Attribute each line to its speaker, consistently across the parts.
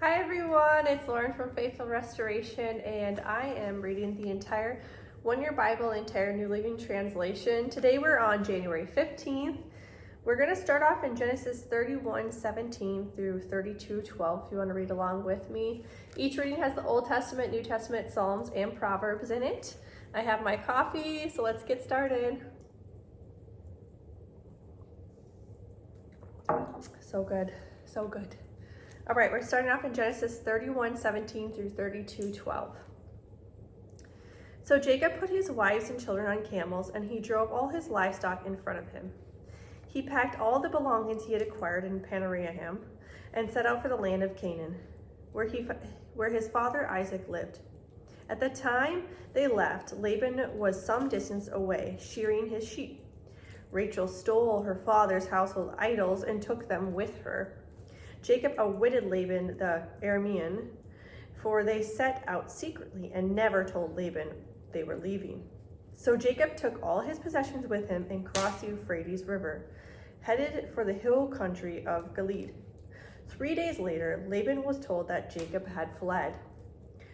Speaker 1: Hi everyone, it's Lauren from Faithful Restoration, and I am reading the entire one-year Bible, entire New Living Translation. Today we're on January 15th. We're going to start off in Genesis 31:17 through 32:12 if you want to read along with me. Each reading has the Old Testament, New Testament, Psalms, and Proverbs in it. I have my coffee, so let's get started. So good, so good. All right, we're starting off in Genesis 31:17 through 32:12. So Jacob put his wives and children on camels, and he drove all his livestock in front of him. He packed all the belongings he had acquired in Panoraham and set out for the land of Canaan, where his father Isaac lived. At the time they left, Laban was some distance away, shearing his sheep. Rachel stole her father's household idols and took them with her. Jacob outwitted Laban the Aramean, for they set out secretly and never told Laban they were leaving. So Jacob took all his possessions with him and crossed the Euphrates River, headed for the hill country of Gilead. 3 days later, Laban was told that Jacob had fled.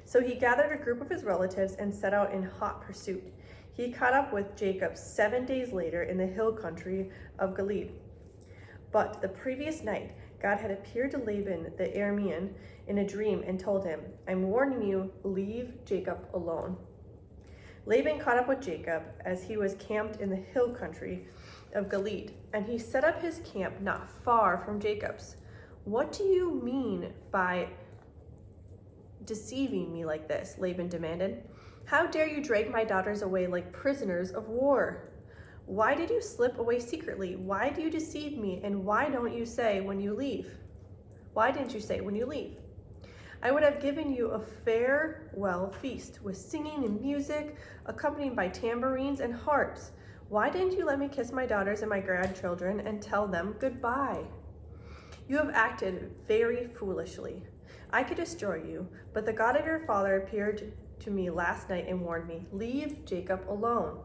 Speaker 1: So he gathered a group of his relatives and set out in hot pursuit. He caught up with Jacob 7 days later in the hill country of Gilead. But the previous night, God had appeared to Laban the Aramean in a dream and told him, "I'm warning you, leave Jacob alone." Laban caught up with Jacob as he was camped in the hill country of Gilead, and he set up his camp not far from Jacob's. "What do you mean by deceiving me like this?" Laban demanded. "How dare you drag my daughters away like prisoners of war? Why did you slip away secretly? Why do you deceive me? And why don't you say when you leave? Why didn't you say when you leave? I would have given you a farewell feast with singing and music, accompanied by tambourines and harps. Why didn't you let me kiss my daughters and my grandchildren and tell them goodbye? You have acted very foolishly. I could destroy you, but the God of your father appeared to me last night and warned me, leave Jacob alone.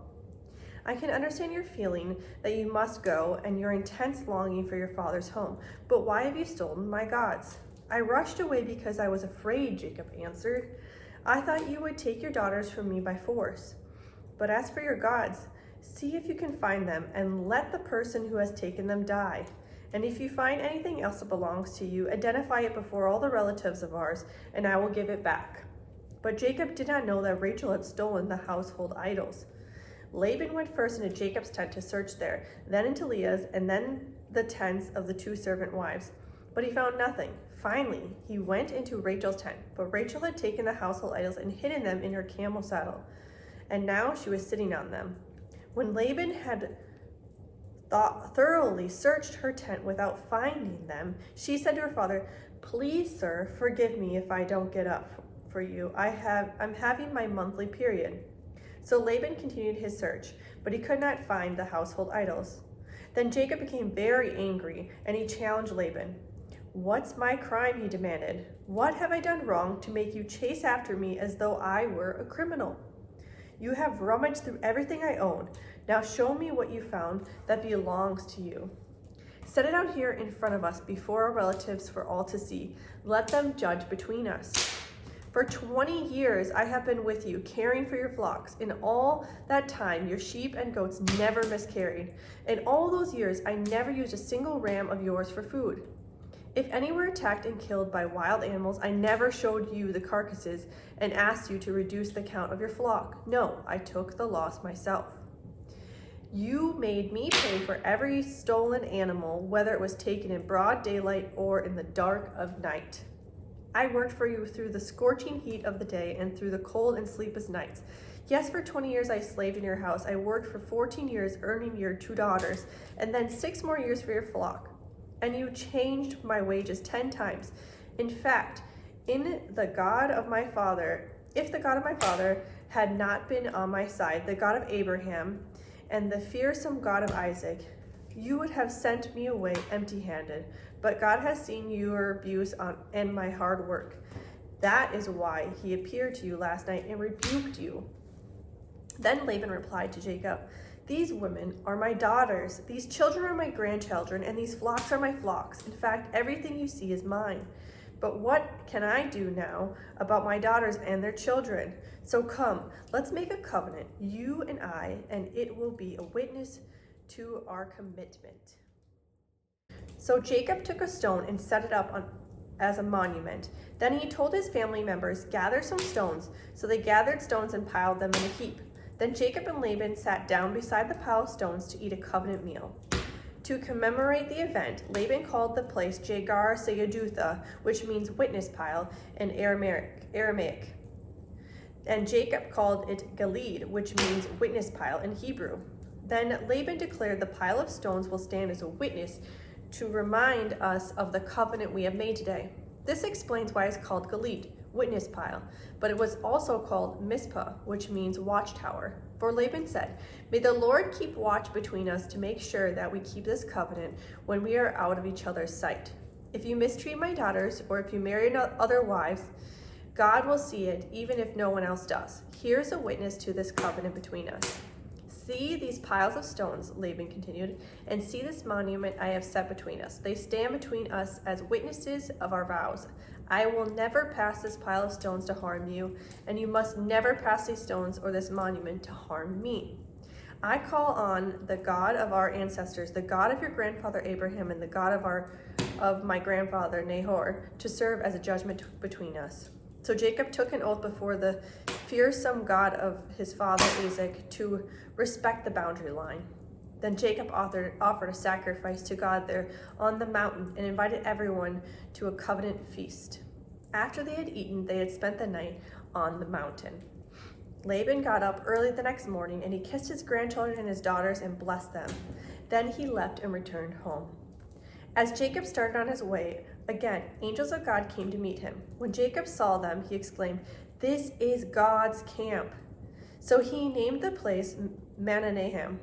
Speaker 1: I can understand your feeling that you must go and your intense longing for your father's home, but why have you stolen my gods?" "I rushed away because I was afraid," Jacob answered. "I thought you would take your daughters from me by force. But as for your gods, see if you can find them and let the person who has taken them die. And if you find anything else that belongs to you, identify it before all the relatives of ours, and I will give it back." But Jacob did not know that Rachel had stolen the household idols. Laban went first into Jacob's tent to search there, then into Leah's, and then the tents of the 2 servant wives. But he found nothing. Finally, he went into Rachel's tent, but Rachel had taken the household idols and hidden them in her camel saddle, and now she was sitting on them. When Laban had thoroughly searched her tent without finding them, she said to her father, "Please, sir, forgive me if I don't get up for you. I'm having my monthly period." So Laban continued his search, but he could not find the household idols. Then Jacob became very angry, and he challenged Laban. "What's my crime?" he demanded. "What have I done wrong to make you chase after me as though I were a criminal? You have rummaged through everything I own. Now show me what you found that belongs to you. Set it out here in front of us before our relatives for all to see. Let them judge between us. For 20 years I have been with you, caring for your flocks. In all that time, your sheep and goats never miscarried. In all those years, I never used a single ram of yours for food. If any were attacked and killed by wild animals, I never showed you the carcasses and asked you to reduce the count of your flock. No, I took the loss myself. You made me pay for every stolen animal, whether it was taken in broad daylight or in the dark of night. I worked for you through the scorching heat of the day and through the cold and sleepless nights. Yes, for 20 years I slaved in your house. I worked for 14 years, earning your 2 daughters, and then 6 more years for your flock. And you changed my wages 10 times. In fact, if the God of my father had not been on my side, the God of Abraham and the fearsome God of Isaac, you would have sent me away empty-handed. But God has seen your abuse and my hard work. That is why he appeared to you last night and rebuked you." Then Laban replied to Jacob, "These women are my daughters, these children are my grandchildren, and these flocks are my flocks. In fact, everything you see is mine. But what can I do now about my daughters and their children? So come, let's make a covenant, you and I, and it will be a witness to our commitment." So Jacob took a stone and set it up as a monument. Then he told his family members, "Gather some stones." So they gathered stones and piled them in a heap. Then Jacob and Laban sat down beside the pile of stones to eat a covenant meal. To commemorate the event, Laban called the place Jagar Sayadutha, which means witness pile in Aramaic. And Jacob called it Gilead, which means witness pile in Hebrew. Then Laban declared the pile of stones will stand as a witness to remind us of the covenant we have made today. This explains why it's called Gilead, witness pile, but it was also called Mizpah, which means watchtower. For Laban said, "May the Lord keep watch between us to make sure that we keep this covenant when we are out of each other's sight. If you mistreat my daughters, or if you marry other wives, God will see it, even if no one else does. Here's a witness to this covenant between us." "See these piles of stones," Laban continued, "and see this monument I have set between us. They stand between us as witnesses of our vows. I will never pass this pile of stones to harm you, and you must never pass these stones or this monument to harm me. I call on the God of our ancestors, the God of your grandfather Abraham, and the God of my grandfather Nahor, to serve as a judgment between us." So Jacob took an oath before the fearsome God of his father Isaac to respect the boundary line. Then Jacob offered a sacrifice to God there on the mountain and invited everyone to a covenant feast. After they had eaten, they had spent the night on the mountain. Laban got up early the next morning, and he kissed his grandchildren and his daughters and blessed them. Then he left and returned home. As Jacob started on his way, again, angels of God came to meet him. When Jacob saw them, he exclaimed, "This is God's camp." So he named the place Mahanaim.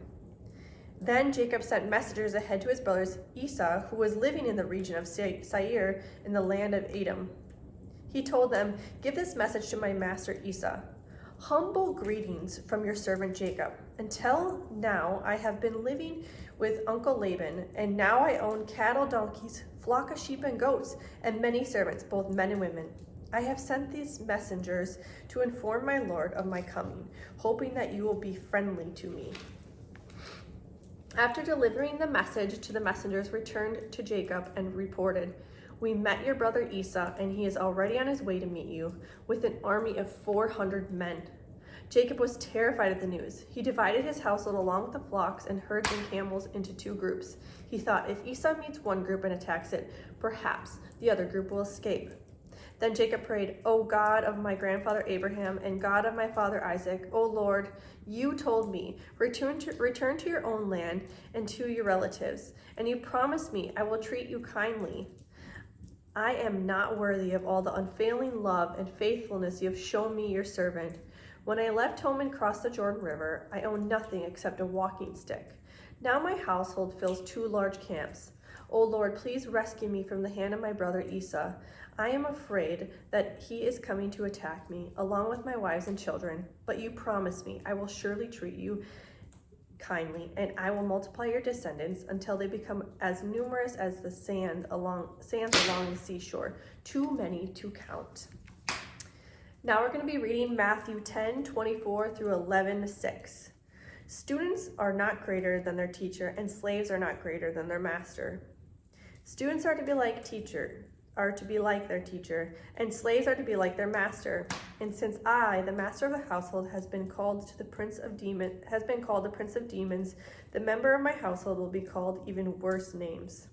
Speaker 1: Then Jacob sent messengers ahead to his brothers Esau, who was living in the region of Seir in the land of Edom. He told them, "Give this message to my master Esau. Humble greetings from your servant Jacob. Until now I have been living with Uncle Laban, and now I own cattle, donkeys, flock of sheep and goats, and many servants, both men and women. I have sent these messengers to inform my lord of my coming, hoping that you will be friendly to me." After delivering the message to the messengers, returned to Jacob and reported, "We met your brother Esau, and he is already on his way to meet you with an army of 400 men." Jacob was terrified at the news. He divided his household along with the flocks and herds and camels into two groups. He thought, if Esau meets one group and attacks it, perhaps the other group will escape. Then Jacob prayed, "O God of my grandfather Abraham and God of my father Isaac, O Lord, you told me, return to your own land and to your relatives, and you promised me I will treat you kindly. I am not worthy of all the unfailing love and faithfulness you have shown me, your servant. When I left home and crossed the Jordan River, I owned nothing except a walking stick. Now my household fills 2 large camps. O Lord, please rescue me from the hand of my brother Esau. I am afraid that he is coming to attack me, along with my wives and children. But you promised me I will surely treat you kindly, and I will multiply your descendants until they become as numerous as the sands along the seashore, too many to count." Now we're going to be reading Matthew 10:24 through 11:6. Students are not greater than their teacher, and slaves are not greater than their master. Students are to be like their teacher, and slaves are to be like their master. And since I, the master of the household, has been called the prince of demons, the member of my household will be called by even worse names.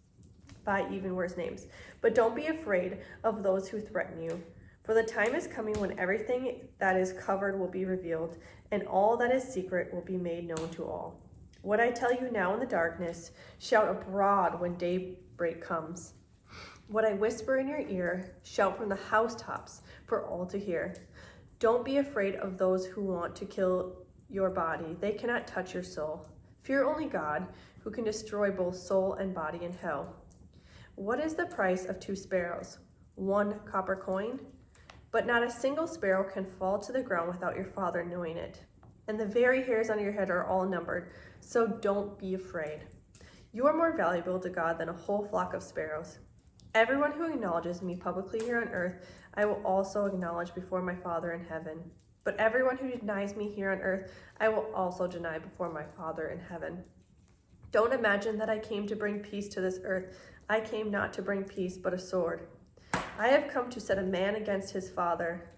Speaker 1: But don't be afraid of those who threaten you. For the time is coming when everything that is covered will be revealed, and all that is secret will be made known to all. What I tell you now in the darkness, shout abroad when daybreak comes. What I whisper in your ear, shout from the housetops for all to hear. Don't be afraid of those who want to kill your body. They cannot touch your soul. Fear only God, who can destroy both soul and body in hell. What is the price of 2 sparrows? 1 copper coin? But not a single sparrow can fall to the ground without your Father knowing it. And the very hairs on your head are all numbered, so don't be afraid. You are more valuable to God than a whole flock of sparrows. Everyone who acknowledges me publicly here on earth, I will also acknowledge before my Father in heaven. But everyone who denies me here on earth, I will also deny before my Father in heaven. Don't imagine that I came to bring peace to this earth. I came not to bring peace, but a sword. I have come to set a man against his father,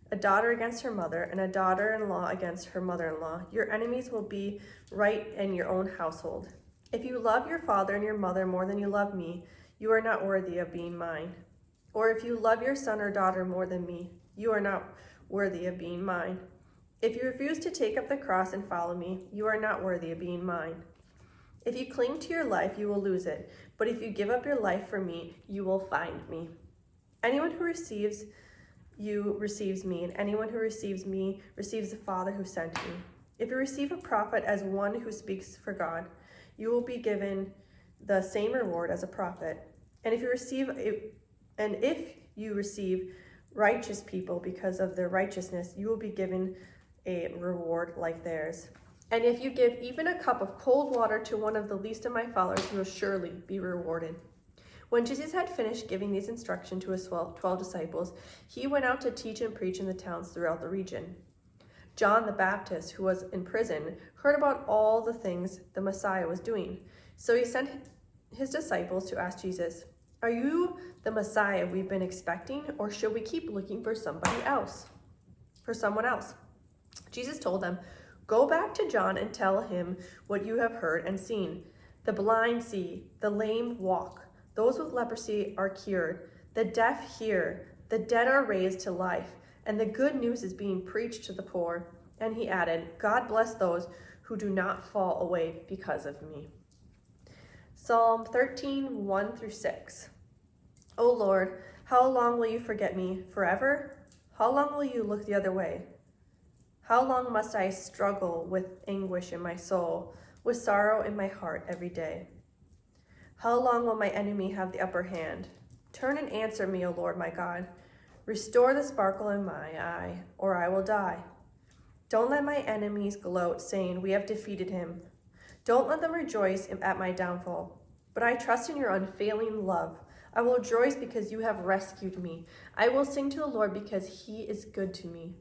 Speaker 1: a daughter against her mother, and a daughter-in-law against her mother-in-law. Your enemies will be right in your own household. If you love your father and your mother more than you love me, you are not worthy of being mine. Or if you love your son or daughter more than me, you are not worthy of being mine. If you refuse to take up the cross and follow me, you are not worthy of being mine. If you cling to your life, you will lose it. But if you give up your life for me, you will find me. Anyone who receives you receives me, and anyone who receives me receives the Father who sent me. If you receive a prophet as one who speaks for God, you will be given the same reward as a prophet. And if you receive righteous people because of their righteousness, you will be given a reward like theirs. And if you give even a cup of cold water to one of the least of my followers, you will surely be rewarded. When Jesus had finished giving these instructions to his 12 disciples, he went out to teach and preach in the towns throughout the region. John the Baptist, who was in prison, heard about all the things the Messiah was doing. So he sent his disciples to ask Jesus, "Are you the Messiah we've been expecting, or should we keep looking for someone else?" Jesus told them, "Go back to John and tell him what you have heard and seen. The blind see, the lame walk, those with leprosy are cured, the deaf hear, the dead are raised to life, and the good news is being preached to the poor." And he added, "God bless those who do not fall away because of me." Psalm 13, 1 through 6. O Lord, how long will you forget me? Forever? How long will you look the other way? How long must I struggle with anguish in my soul, with sorrow in my heart every day? How long will my enemy have the upper hand? Turn and answer me, O Lord my God. Restore the sparkle in my eye, or I will die. Don't let my enemies gloat, saying, "We have defeated him." Don't let them rejoice at my downfall. But I trust in your unfailing love. I will rejoice because you have rescued me. I will sing to the Lord because he is good to me.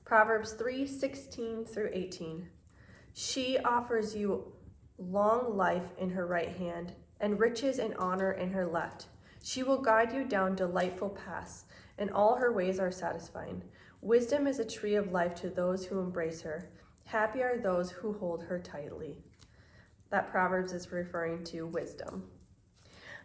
Speaker 1: Proverbs 3:16 through 18. She offers you long life in her right hand, and riches and honor in her left. She will guide you down delightful paths, and all her ways are satisfying. Wisdom is a tree of life to those who embrace her. Happy are those who hold her tightly. That Proverbs is referring to wisdom.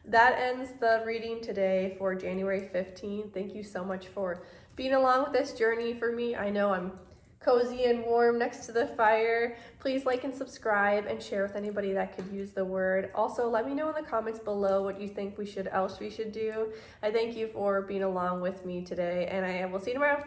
Speaker 1: That ends the reading today for January 15th. Thank you so much for being along with this journey for me. I know I'm cozy and warm next to the fire. Please like and subscribe and share with anybody that could use the word. Also, let me know in the comments below what you think we should do. I thank you for being along with me today, and I will see you tomorrow.